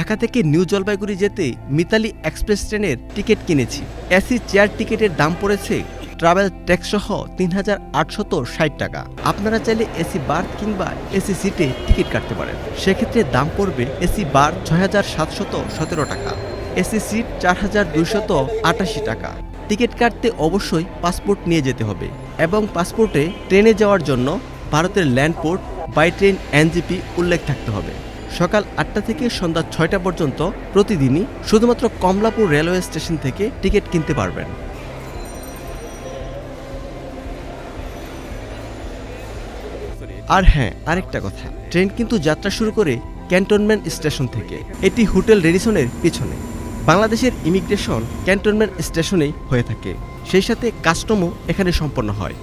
ঢাকা থেকে নিউ জলপাইগুড়ি যেতে মিতালি এক্সপ্রেস ট্রেনের টিকিট কিনেছি। এসি চেয়ার টিকিটের দাম পড়েছে ট্রাভেল ট্যাক্স সহ ৩,৮৬০ টাকা। আপনারা চাইলে এসি বার্থ কিংবা এসি সিটে টিকিট কাটতে পারেন। সেক্ষেত্রে দাম পড়বে এসি বার্থ ৬,৭১৭ টাকা, এসি সিট ৪,২৮৮ টাকা। টিকিট কাটতে অবশ্যই পাসপোর্ট নিয়ে যেতে হবে এবং পাসপোর্টে ট্রেনে যাওয়ার জন্য ভারতের ল্যান্ডপোর্ট বাই ট্রেন এনজিপি উল্লেখ থাকতে হবে। সকাল ৮টা থেকে সন্ধ্যা ৬টা পর্যন্ত প্রতিদিনই শুধুমাত্র কমলাপুর রেলওয়ে স্টেশন থেকে টিকিট কিনতে পারবেন। আর হ্যাঁ, আরেকটা কথা, ট্রেন কিন্তু যাত্রা শুরু করে ক্যান্টনমেন্ট স্টেশন থেকে। এটি হোটেল রেডিসনের পিছনে। বাংলাদেশের ইমিগ্রেশন ক্যান্টনমেন্ট স্টেশনেই হয়ে থাকে, সেই সাথে কাস্টমও এখানে সম্পন্ন হয়।